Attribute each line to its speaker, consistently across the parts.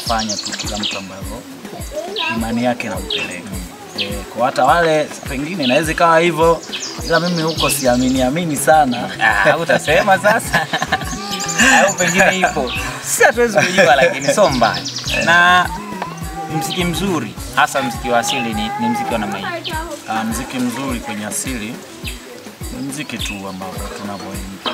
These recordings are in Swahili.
Speaker 1: anafanya tu kila mtu ambavyo imani yake inampeleka. Kwa hata wale pengine inaweza kawa hivyo, ila mimi huko siamini sana.
Speaker 2: Utasema sasa. Au pengine ipo. Sisi hatuwezi kujua, lakini sio mbaya. Na muziki mzuri, hasa muziki wa asili ni muziki wa namna hii.
Speaker 1: Muziki mzuri kwenye asili ni muziki tu ambao tunavyoimba.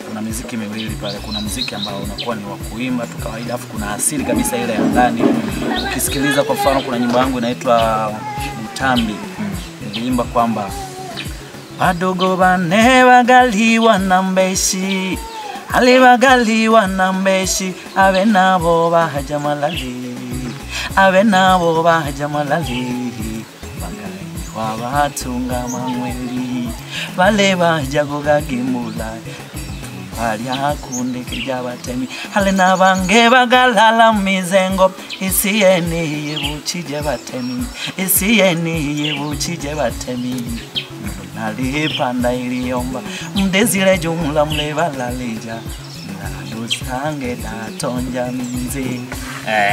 Speaker 1: Kuna muziki miwili pale, kuna muziki ambao unakuwa ni wa kuimba tu kawaida, afu kuna asili kabisa ile ya ndani. Ukisikiliza kwa mfano, kuna nyimbo yangu inaitwa Utambi. Niliimba kwamba badogo bane bagaliwa na mbeshi, ali bagaliwa na mbeshi, abe nabo bahaja malali, abe nabo bahaja malali, bagaliwa batunga mangweli, bale bahaja kugagimula, bali hakunde kijabatemi, hale nabange bagalala mizengo, isiyeni yebuchije batemi, isiyeni yebuchije batemi. Nalipanda iliomba mdezile jumla mlebalalija nalusange datonja mzi.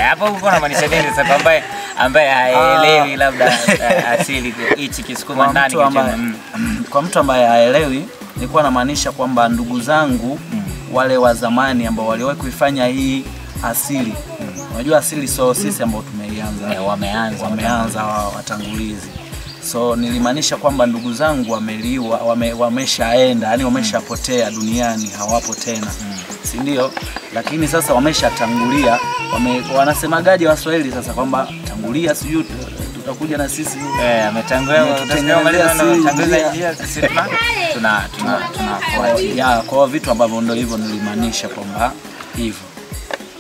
Speaker 2: Hapo uko na maanisha nini sasa, ambaye haelewi labda asili hichi Kisukuma ndani
Speaker 1: kwa mtu ambaye haelewi, nilikuwa namaanisha kwamba ndugu zangu wale wa zamani ambao waliwahi kuifanya hii asili. Unajua asili sio sisi ambao tumeianza, wameanza watangulizi. So nilimaanisha kwamba ndugu zangu wameliwa, wameshaenda, yani wameshapotea duniani, hawapo tena. Si ndio? Lakini sasa wameshatangulia, wanasemagaje Waswahili sasa kwamba tangulia sijui tutakuja na sisi.
Speaker 2: Ametangulia, tutangulia njia sisi tunafuatia.
Speaker 1: Kwa vitu ambavyo ndio hivyo nilimaanisha kwamba hivyo.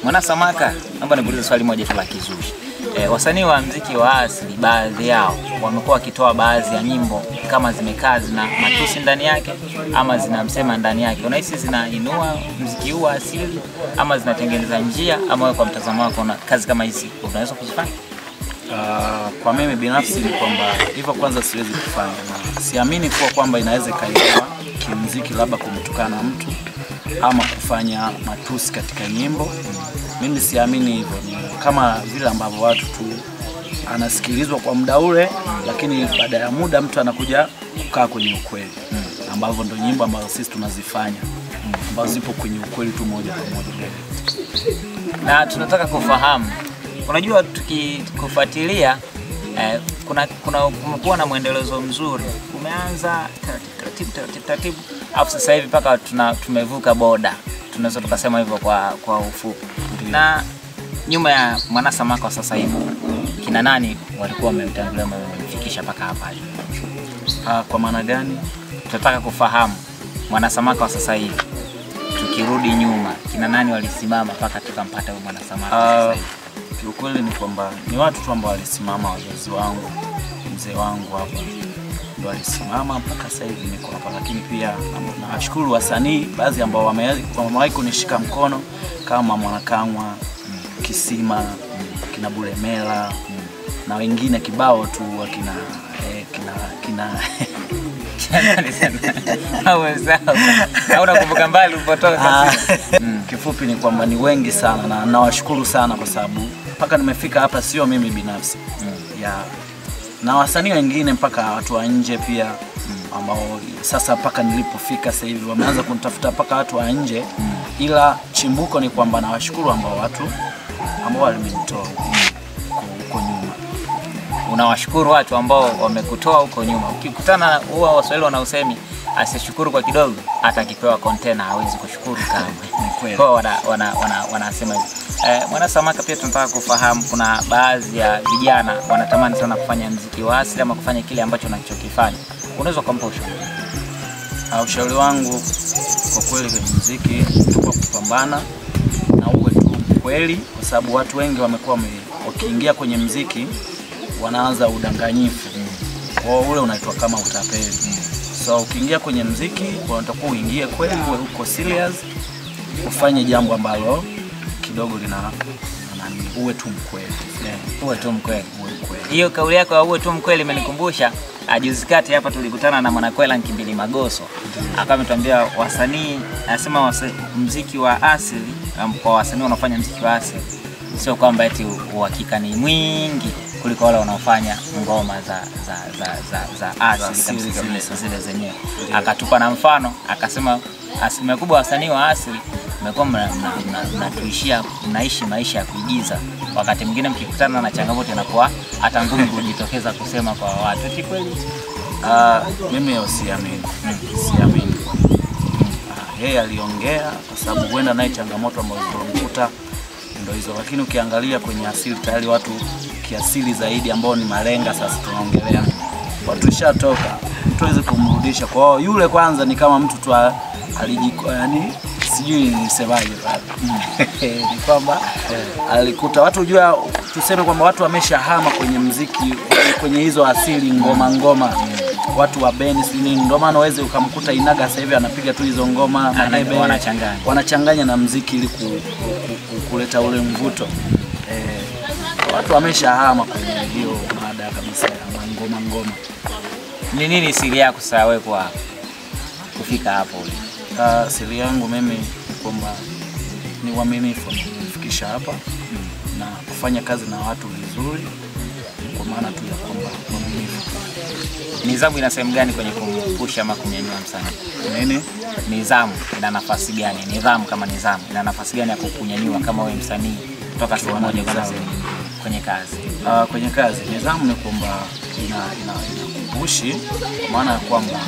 Speaker 2: Mwana Samaka, naomba nikuulize swali moja tu la kizushi. Wasanii wa muziki wa asili baadhi yao wamekuwa wakitoa baadhi ya nyimbo kama zimekaa zina matusi ndani yake ama zinamsema ndani yake. Unahisi zinainua muziki huu wa asili ama zinatengeneza njia, ama wewe kwa mtazamo wako na kazi kama hizi unaweza kuzifanya?
Speaker 1: Kwa mimi binafsi ni kwamba hivyo kwanza siwezi kufanya, na siamini kwamba inaweza kaitwa kimuziki labda kumtukana mtu ama kufanya matusi katika nyimbo. Mimi siamini hivyo. Kama vile ambavyo watu tu anasikilizwa kwa muda ule, lakini baada ya muda mtu anakuja kukaa kwenye ukweli, ambavyo ndio nyimbo ambazo sisi tunazifanya, ambazo zipo kwenye ukweli tu moja kwa moja.
Speaker 2: Na tunataka kufahamu, unajua tukikufuatilia kumekuwa na muendelezo mzuri. Umeanza taratibu afu sasa hivi mpaka tumevuka boda. Tunaweza tukasema hivyo kwa ufupi. Na nyuma ya Mwana Samaka sasa hivi kina nani walikuwa wamemtangulia wamefikisha mpaka hapa?
Speaker 1: Kwa maana gani?
Speaker 2: Tunataka kufahamu Mwana Samaka sasa hivi, tukirudi nyuma, kina nani walisimama mpaka tukampata huyo Mwana Samaka sasa hivi?
Speaker 1: Kiukweli ni kwamba ni watu tu ambao walisimama, wazazi wangu, mzee wangu hapa ndio walisimama mpaka sasa hivi niko hapa. Lakini pia nashukuru wasanii baadhi ambao wamewahi kunishika mkono kama Mwanakangwa, Kisima, kina Bulemela na wengine kibao tu wakina
Speaker 2: au nakumbuka mbali ulipotoka.
Speaker 1: Kifupi ni kwamba ni wengi sana, na nawashukuru sana kwa sababu mpaka nimefika hapa sio mimi binafsi. Na wasanii wengine mpaka watu wa nje pia ambao sasa mpaka nilipofika sasa hivi wameanza kunitafuta mpaka watu wa nje. Ila chimbuko ni kwamba nawashukuru ambao watu ambao walimenitoa huko nyuma.
Speaker 2: Unawashukuru watu ambao wamekutoa huko nyuma. Ukikutana huwa Waswahili wanausemi asishukuru kwa kidogo hata akipewa container hawezi kushukuru kamwe. Kwa wanasema hivyo. Mwana Samaka, pia tunataka kufahamu, kuna baadhi ya vijana wanatamani sana kufanya muziki wa asili ama kufanya kile ambacho unachokifanya. Unaweza kumpa ushauri?
Speaker 1: Ushauri wangu kwa kweli kwenye muziki ni kupambana na uwe tu kweli, kwa sababu watu wengi wamekuwa wakiingia kwenye muziki wanaanza udanganyifu. Kwa ule unaitwa kama utapeli. So ukiingia kwenye muziki unatakiwa uingie kweli, uwe uko serious, ufanye jambo ambalo kidogo uwe tu mkweli.
Speaker 2: Uwe tu mkweli. Hiyo kauli yako ya uwe tu mkweli imenikumbusha juzi kati hapa tulikutana na Mwanakwela Nkimbili Magoso. Akawa ametuambia wasanii, anasema muziki wa asili kwa wasanii wanaofanya muziki wa asili, sio kwamba eti uhakika ni mwingi kuliko wale wanaofanya ngoma za asili zile zenyewe. Akatupa na mfano, akasema asilimia kubwa wasanii wa asili mmekuwa mnatuishia mnaishi maisha ya kuigiza. Wakati mwingine mkikutana na changamoto inakuwa hata ngumu kujitokeza kusema kwa watu. Eti kweli?
Speaker 1: Mimi siamini. Yeye aliongea kwa sababu huenda naye changamoto ambazo zilimkuta ndio hizo, lakini ukiangalia kwenye asili tayari watu kiasili zaidi ambao ni malenga sasa tunaongelea. Watu shatoka, mtu hawezi kumrudisha. Kwa hiyo yule kwanza ni kama mtu tu yani sijui nisemaje pale. Ni kwamba alikuta watu, unajua tuseme kwamba watu wameshahama kwenye muziki, kwenye hizo asili ngoma. Watu wa beni sini, ndio maana uweze ukamkuta Inaga sasa hivi anapiga tu hizo ngoma manebe, wanachanganya na muziki ili kuleta ule mvuto. Watu wameshahama kwenye hiyo mada kabisa ya ngoma.
Speaker 2: Ni nini siri yako sasa wewe kwa kufika hapo?
Speaker 1: Siri yangu mimi kwamba ni uaminifu kufikisha hapa na kufanya kazi na watu vizuri, kwa maana tu ya kwamba uaminifu.
Speaker 2: Nidhamu ina sehemu gani kwenye kumpusha ama kumnyanyua msanii?
Speaker 1: Nini?
Speaker 2: Nidhamu ina nafasi gani? Nidhamu kama nidhamu ina nafasi gani ya kukunyanyua kama wewe msanii kutoka sehemu moja kwenda kwenye kazi?
Speaker 1: Kwenye kazi nidhamu ni kwamba inakupushi, kwa maana ya kwamba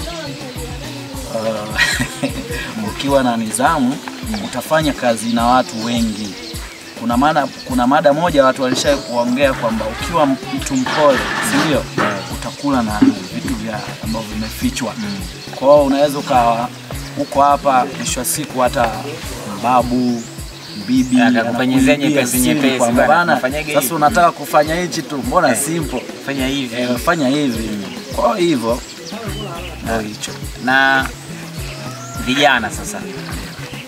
Speaker 1: ukiwa na nidhamu utafanya kazi na watu wengi. Kuna mada moja watu walishawahi kuongea kwamba ukiwa mtu mpole, si ndio, utakula na vitu vya ambavyo vimefichwa. Kwa hiyo unaweza ukawa uko hapa mwisho wa siku hata babu bibi
Speaker 2: akakufanyia nyepesi
Speaker 1: bana, sasa unataka kufanya hichi tu, mbona simple, fanya hivi. Kwa hivyo ndio hicho.
Speaker 2: Na vijana sasa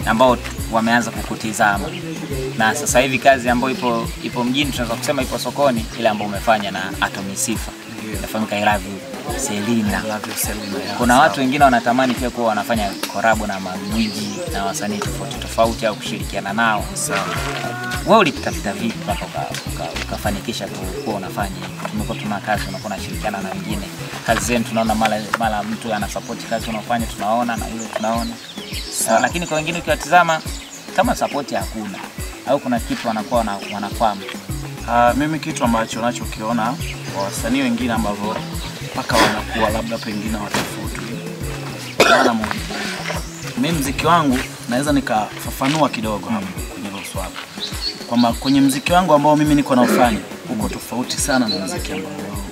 Speaker 2: ambao wameanza kukutizama, na sasa hivi kazi ambayo ipo mjini, tunaweza kusema ipo sokoni, ile ambayo umefanya na Atomy Sifa, inafahamika I Love You Selina. Kuna watu wengine wanatamani pia kuwa wanafanya collab na magwiji na wasanii tofauti au kushirikiana nao.
Speaker 1: Sawa.
Speaker 2: Wewe ulipita vipi mpaka ukafanikisha kuwa unafanya hivi? Tumekuwa tuna kazi unakuwa unashirikiana na wengine. Kazi zenu tunaona mara mtu ana support kazi unafanya, tunaona na yule tunaona. Lakini kwa wengine ukiwatazama kama support hakuna au kuna kitu wanakuwa wanafahamu.
Speaker 1: Mimi kitu ambacho nachokiona kwa wasanii wengine ambao mpaka wanakuwa labda pengine watafuti. Maana mimi muziki wangu naweza nikafafanua kidogo hapo kwenye hilo swali. Kwamba kwenye muziki wangu ambao mimi niko naufanya uko tofauti sana na muziki ambao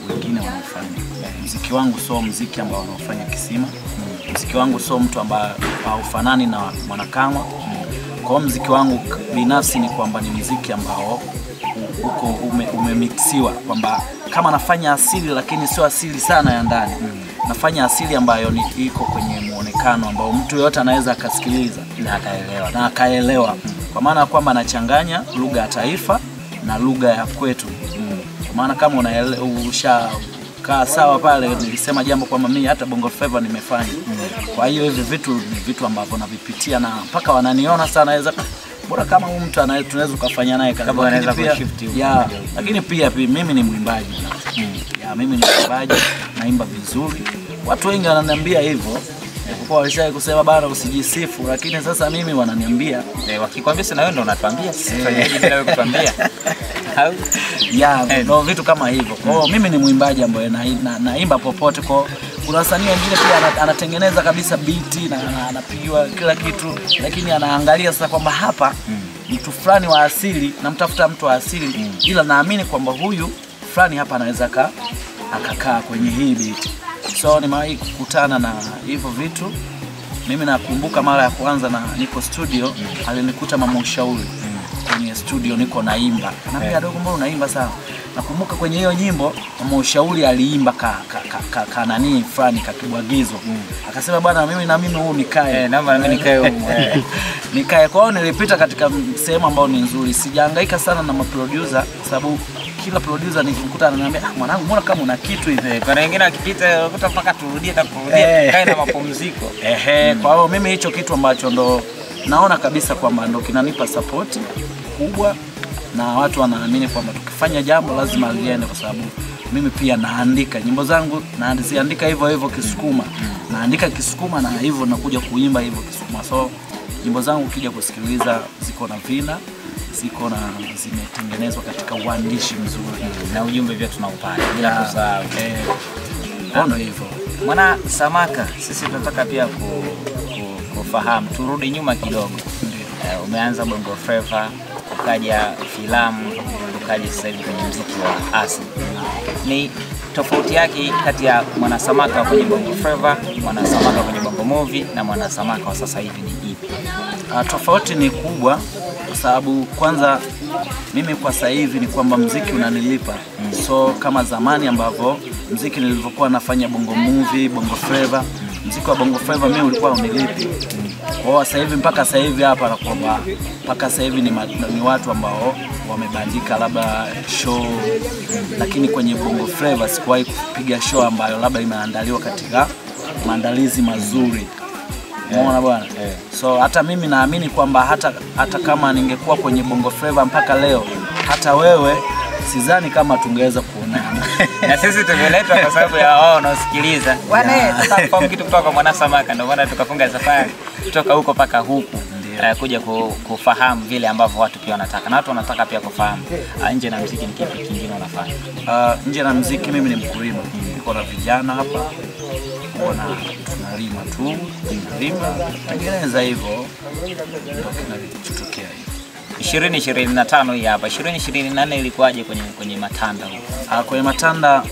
Speaker 1: wengine wanaofanya. Muziki wangu sio muziki ambao wanaofanya Kisima. Muziki wangu sio mtu ambaye haufanani na Mwanakama. Kwa muziki wangu binafsi ni kwamba ni muziki ambao uko umemixiwa, kwamba kama nafanya asili lakini sio asili sana ya ndani. Nafanya asili ambayo iko kwenye muonekano ambao mtu yote anaweza akasikiliza na akaelewa. Kwa maana kwamba nachanganya lugha ya taifa na lugha ya kwetu. Kwa maana kama kaa sawa pale, nilisema jambo kwamba mimi hata Bongo Flava nimefanya. Kwa hiyo hivi vitu ambavyo navipitia na mpaka wananiona sana, naweza bora kama huyu mtu tunaweza kufanya naye kazi,
Speaker 2: anaweza kushift huko.
Speaker 1: Lakini pia mimi ni mwimbaji. Mimi ni mwimbaji, naimba vizuri. Watu wengi wananiambia hivyo. Kwa walishawahi kusema bana usijisifu, lakini sasa mimi wananiambia
Speaker 2: wakikwambia sasa na wewe ndio unatuambia sifanyaje bila wewe kutuambia.
Speaker 1: Ndio vitu kama hivyo. Kwa hiyo mimi ni mwimbaji ambaye naimba popote. Kwa kuna wasanii wengine pia anatengeneza kabisa beat na anapigiwa kila kitu, lakini anaangalia sasa kwamba hapa mtu fulani wa asili, namtafuta mtu wa asili, ila naamini kwamba huyu fulani hapa anaweza akakaa kwenye hii beat. So nimewahi kukutana na hivyo vitu. Mimi nakumbuka mara ya kwanza na niko studio, alinikuta Mama Ushauri kwenye studio niko naimba. Anambia dogo, mbona unaimba sana? Nakumbuka kwenye hiyo nyimbo Mama Ushauri aliimba nani fulani kakibwagizo. Akasema bwana mimi huu nikae.
Speaker 2: Naomba mimi nikae huko.
Speaker 1: Nikae. Kwa hiyo nilipita katika sehemu ambayo ni nzuri. Sijahangaika sana na maproducer sababu kila producer nikikuta ananiambia mwanangu, mbona kama una kitu hivi.
Speaker 2: Kwa wengine wakipita ukuta mpaka turudie kae na mapumziko.
Speaker 1: Kwa hiyo mimi hicho kitu ambacho ndo naona kabisa kwamba ndo kinanipa support kubwa, na watu wanaamini kwamba tukifanya jambo lazima liende, kwa sababu mimi pia naandika nyimbo zangu, naziandika hivyo hivyo Kisukuma, naandika Kisukuma na hivyo nakuja kuimba hivyo Kisukuma. So nyimbo zangu ukija kusikiliza ziko na vina, ziko na zimetengenezwa katika uandishi mzuri
Speaker 2: na ujumbe pia tunaupata bila kusahau.
Speaker 1: Ndio hivyo.
Speaker 2: Mwana Samaka, sisi tunataka pia kufahamu, turudi nyuma kidogo. Umeanza Bongo Flava, ukaja filamu, ukaja sasa hivi kwenye muziki wa asili. Ni tofauti yake kati ya Mwana Samaka kwenye Bongo Flava, Mwana Samaka kwenye Bongo Movie na Mwana Samaka wa sasa hivi ni ipi?
Speaker 1: Tofauti ni kubwa, kwa sababu kwanza mimi kwa sasa hivi ni kwamba muziki unanilipa. So kama zamani ambavyo muziki nilivyokuwa nafanya Bongo Movie, Bongo Flava, muziki wa Bongo Flava mimi ulikuwa unilipi. Kwa sasa hivi mpaka sasa hivi hapa na kwamba mpaka sasa hivi ni watu ambao wamebandika labda show, lakini kwenye Bongo Flava sikuwahi kupiga show ambayo labda imeandaliwa katika maandalizi mazuri. Umeona bwana? So hata mimi naamini kwamba hata kama ningekuwa kwenye Bongo Flava mpaka leo, hata wewe sidhani kama tungeweza kuonana.
Speaker 2: Na sisi tumeletwa kwa sababu ya wao wanaosikiliza. Tutafahamu kitu kutoka kwa Mwana Samaka, ndio maana tukafunga safari kutoka huko paka huku kuja kufahamu vile ambavyo watu pia wanataka, na watu wanataka pia kufahamu nje na muziki ni kipi kingine unafanya.
Speaker 1: Nje na muziki mimi ni mkulima, niko na vijana hapa, tunalima tu, tengeneza hivyo ndio kinachotokea hivi.
Speaker 2: 2025 hii hapa. 2024 ilikuwaje kwenye matanda huko?
Speaker 1: Kwenye matanda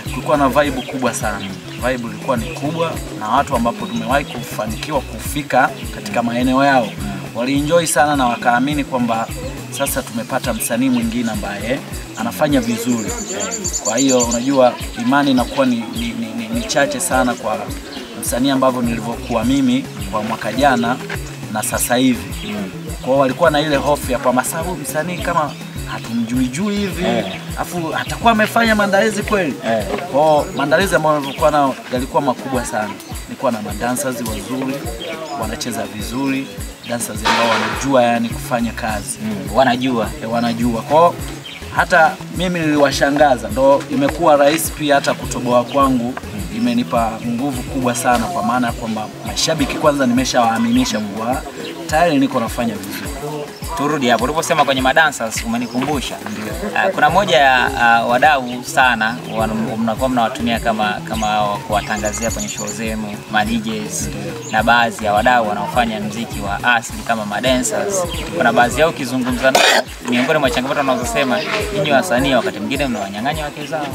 Speaker 1: kulikuwa na vibe kubwa sana. Vibe ilikuwa ni kubwa, na watu ambapo tumewahi kufanikiwa kufika katika maeneo yao walienjoy sana, na wakaamini kwamba sasa tumepata msanii mwingine ambaye anafanya vizuri. Kwa hiyo unajua imani inakuwa ni chache sana kwa msanii ambavyo nilivyokuwa mimi kwa mwaka jana na sasa hivi. Kwa walikuwa na ile hofu ya kwamba sababu msanii kama hatumjui hivi, afu atakuwa amefanya maandalizi kweli. Kwa maandalizi ambayo nilikuwa nao yalikuwa makubwa sana. Nilikuwa na madancers wazuri, wanacheza vizuri, dancers ambao wanajua yani kufanya kazi. Wanajua. Kwa hata mimi niliwashangaza, ndo imekuwa rahisi pia hata kutoboa kwangu, imenipa nguvu kubwa sana, kwa maana ya kwamba mashabiki kwanza nimeshawaaminisha kwa tayari niko nafanya vizuri.
Speaker 2: Turudi hapo uliposema kwenye madancers, umenikumbusha. Kuna moja ya wadau sana mnakuwa mnawatumia kama kuwatangazia kwenye show zenu, ma DJs na baadhi ya wadau wanaofanya muziki wa asili kama madancers. Kuna baadhi yao kizungumza miongoni mwa changamoto wanazosema, ninyi wasanii wakati mwingine mnawanyang'anya wake zao.